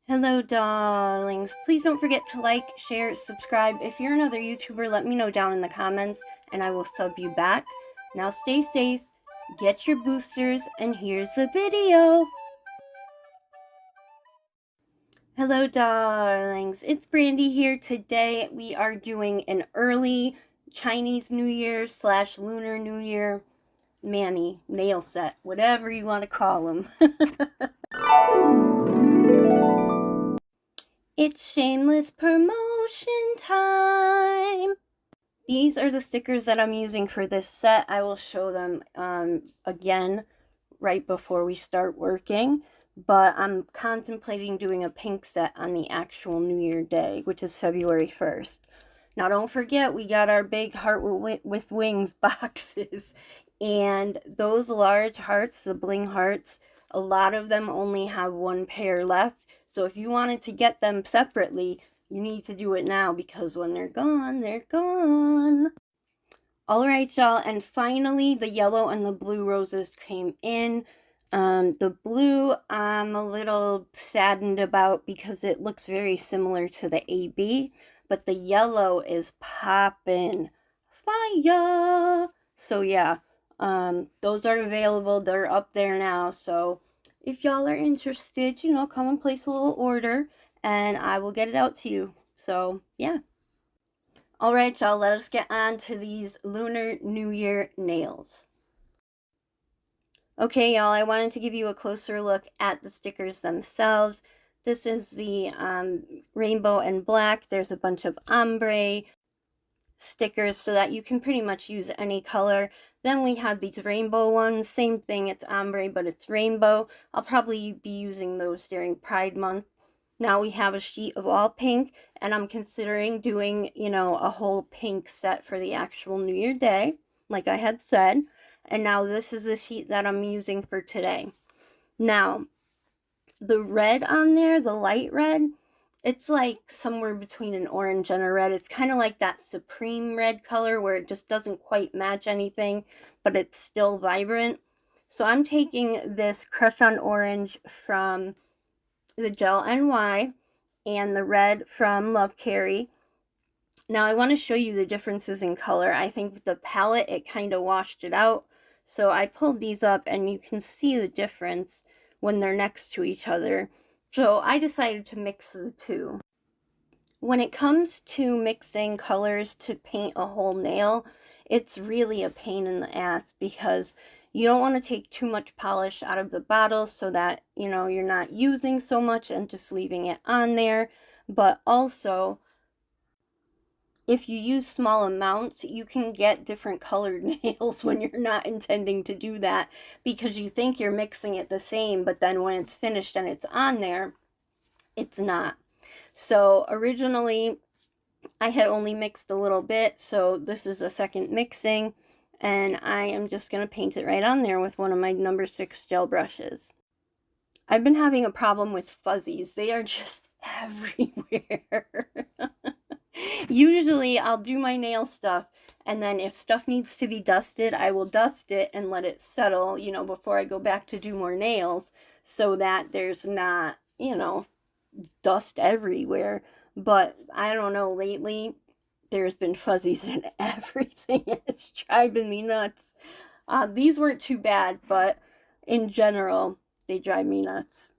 Hello, darlings. Please don't forget to like, share, subscribe. If you're another YouTuber, let me know down in the comments, and I will sub you back. Now stay safe, get your boosters, and here's the video. Hello, darlings. It's Brandy here. Today we are doing an early Chinese New Year / Lunar New Year mani nail set, whatever you want to call them. It's shameless promotion time! These are the stickers that I'm using for this set. I will show them again right before we start working. But I'm contemplating doing a pink set on the actual New Year day, which is February 1st. Now don't forget, we got our big heart with wings boxes. And those large hearts, the bling hearts, a lot of them only have one pair left. So if you wanted to get them separately, you need to do it now, because when they're gone, they're gone. Alright, y'all, and finally the yellow and the blue roses came in. The blue I'm a little saddened about because it looks very similar to the AB, but the yellow is poppin' fire. So yeah, those are available. They're up there now. So if y'all are interested, you know, come and place a little order and I will get it out to you. So yeah. Alright, y'all, let us get on to these Lunar New Year nails. Okay, y'all, I wanted to give you a closer look at the stickers themselves. This is the rainbow and black. There's a bunch of ombre stickers so that you can pretty much use any color. Then we have these rainbow ones. Same thing, it's ombre, but it's rainbow. I'll probably be using those during Pride Month. Now we have a sheet of all pink, and I'm considering doing, you know, a whole pink set for the actual New Year day, like I had said. And now this is the sheet that I'm using for today. Now, the red on there, the light red, it's like somewhere between an orange and a red. It's kind of like that supreme red color where it just doesn't quite match anything, but it's still vibrant. So I'm taking this Crush on Orange from the Gel NY and the red from Lovcarrie. Now I want to show you the differences in color. I think the palette, it kind of washed it out. So I pulled these up and you can see the difference when they're next to each other. So I decided to mix the two. When it comes to mixing colors to paint a whole nail, it's really a pain in the ass because you don't want to take too much polish out of the bottle so that, you know, you're not using so much and just leaving it on there. But also, if you use small amounts, you can get different colored nails when you're not intending to do that, because you think you're mixing it the same, but then when it's finished and it's on there, it's not. So originally I had only mixed a little bit, so this is a second mixing, and I am just going to paint it right on there with one of my number 6 gel brushes. I've been having a problem with fuzzies. They are just everywhere. Usually I'll do my nail stuff, and then if stuff needs to be dusted, I will dust it and let it settle, you know, before I go back to do more nails, so that there's not, you know, dust everywhere. But I don't know, lately there's been fuzzies in everything. It's driving me nuts. These weren't too bad, but in general, they drive me nuts.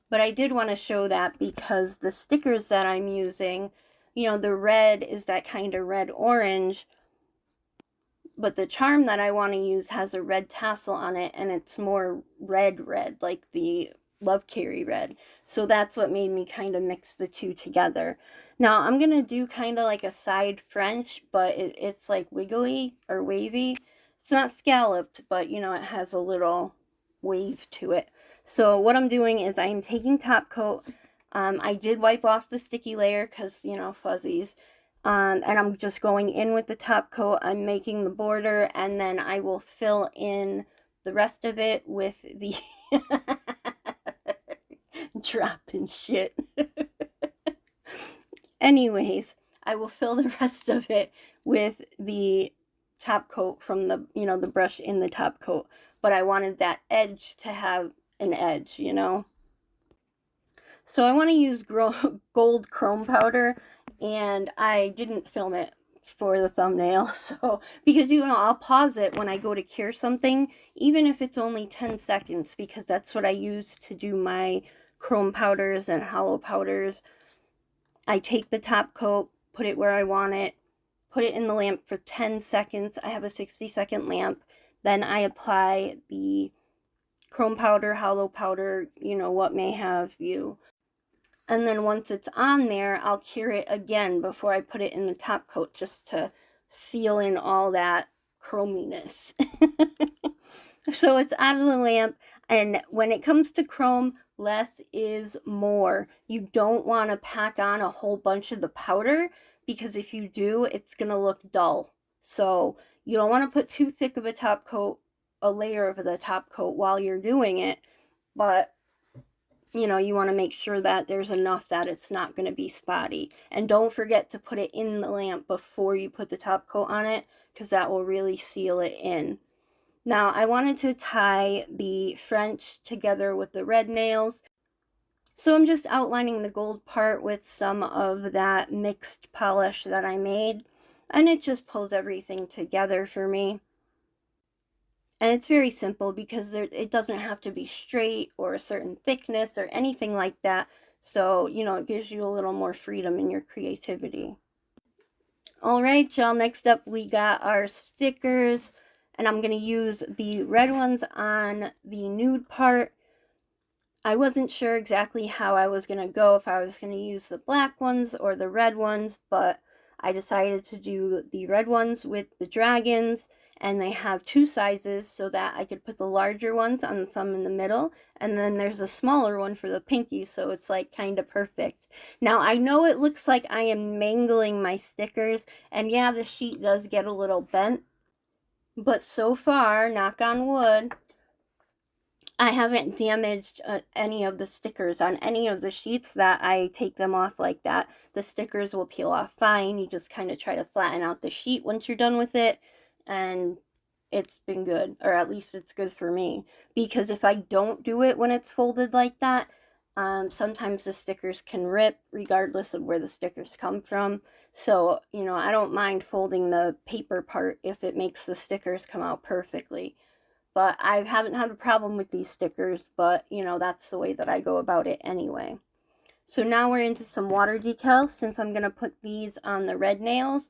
But I did want to show that because the stickers that I'm using, you know, the red is that kind of red-orange, but the charm that I want to use has a red tassel on it, and it's more red, like the Lovcarrie red. So that's what made me kind of mix the two together. Now, I'm going to do kind of like a side French, but it's like wiggly or wavy. It's not scalloped, but, you know, it has a little wave to it. So what I'm doing is I'm taking top coat. I did wipe off the sticky layer because, you know, fuzzies. And I'm just going in with the top coat. I'm making the border, and then I will fill in the rest of it with the dropping shit. Anyways, I will fill the rest of it with the top coat from the, you know, the brush in the top coat. But I wanted that edge to have an edge, you know. So I want to use gold chrome powder, and I didn't film it for the thumbnail, so, because, you know, I'll pause it when I go to cure something, even if it's only 10 seconds, because that's what I use to do my chrome powders and hollow powders. I take the top coat, put it where I want it, put it in the lamp for 10 seconds. I have a 60-second lamp. Then I apply the chrome powder, hollow powder, you know, what may have you. And then once it's on there, I'll cure it again before I put it in the top coat, just to seal in all that chrominess. So it's out of the lamp, and when it comes to chrome, less is more. You don't want to pack on a whole bunch of the powder, because if you do, it's going to look dull. So you don't want to put too thick of a top coat, a layer of the top coat while you're doing it, but you know, you want to make sure that there's enough that it's not going to be spotty. And don't forget to put it in the lamp before you put the top coat on it, because that will really seal it in. Now, I wanted to tie the French together with the red nails, so I'm just outlining the gold part with some of that mixed polish that I made, and it just pulls everything together for me. And it's very simple, because it doesn't have to be straight or a certain thickness or anything like that. So, you know, it gives you a little more freedom in your creativity. Alright, y'all, next up we got our stickers. And I'm going to use the red ones on the nude part. I wasn't sure exactly how I was going to go, if I was going to use the black ones or the red ones, but I decided to do the red ones with the dragons, and they have 2 sizes so that I could put the larger ones on the thumb in the middle, and then there's a smaller one for the pinky, so it's like kind of perfect. Now, I know it looks like I am mangling my stickers, and yeah, the sheet does get a little bent, but so far, knock on wood, I haven't damaged any of the stickers on any of the sheets that I take them off like that. The stickers will peel off fine. You just kind of try to flatten out the sheet once you're done with it, and it's been good, or at least it's good for me, because if I don't do it when it's folded like that, sometimes the stickers can rip regardless of where the stickers come from. So, you know, I don't mind folding the paper part if it makes the stickers come out perfectly. But I haven't had a problem with these stickers, but, you know, that's the way that I go about it anyway. So now we're into some water decals. Since I'm going to put these on the red nails,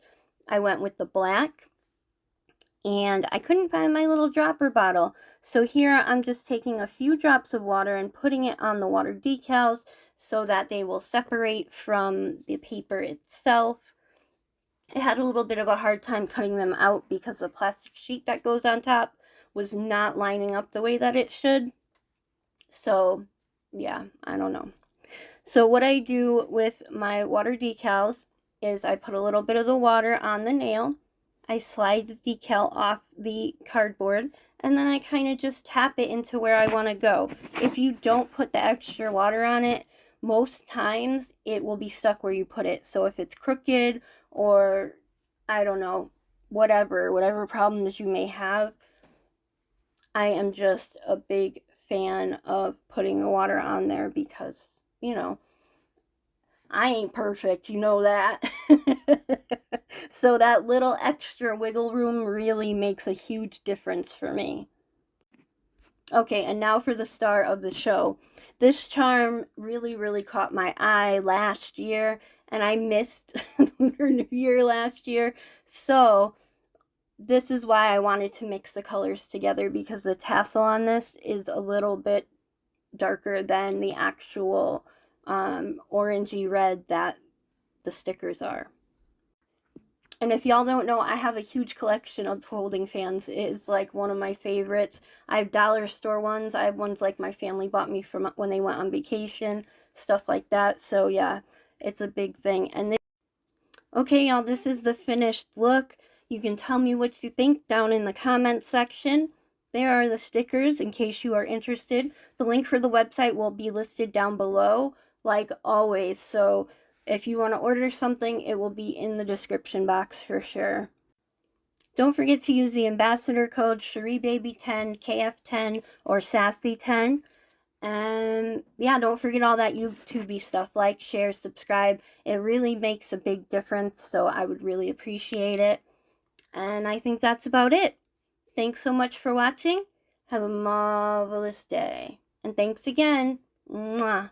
I went with the black. And I couldn't find my little dropper bottle. So here I'm just taking a few drops of water and putting it on the water decals so that they will separate from the paper itself. I had a little bit of a hard time cutting them out because the plastic sheet that goes on top was not lining up the way that it should. So, yeah, I don't know. So what I do with my water decals is I put a little bit of the water on the nail, I slide the decal off the cardboard, and then I kind of just tap it into where I want to go. If you don't put the extra water on it, most times it will be stuck where you put it. So if it's crooked, or I don't know, whatever problems you may have, I am just a big fan of putting the water on there, because, you know, I ain't perfect, you know that. So that little extra wiggle room really makes a huge difference for me. Okay, and now for the star of the show. This charm really caught my eye last year, and I missed Lunar New Year last year. So this is why I wanted to mix the colors together, because the tassel on this is a little bit darker than the actual orangey red that the stickers are. And if y'all don't know, I have a huge collection of folding fans. It's like one of my favorites. I have dollar store ones. I have ones like my family bought me from when they went on vacation, stuff like that. So yeah, it's a big thing. And okay, y'all, this is the finished look. You can tell me what you think down in the comments section. There are the stickers in case you are interested. The link for the website will be listed down below, like always. So if you want to order something, it will be in the description box for sure. Don't forget to use the ambassador code CherieBaby10, KF10, or Sassy10. And yeah, don't forget all that YouTubey stuff. Like, share, subscribe. It really makes a big difference, so I would really appreciate it. And I think that's about it. Thanks so much for watching. Have a marvelous day. And thanks again. Mwah.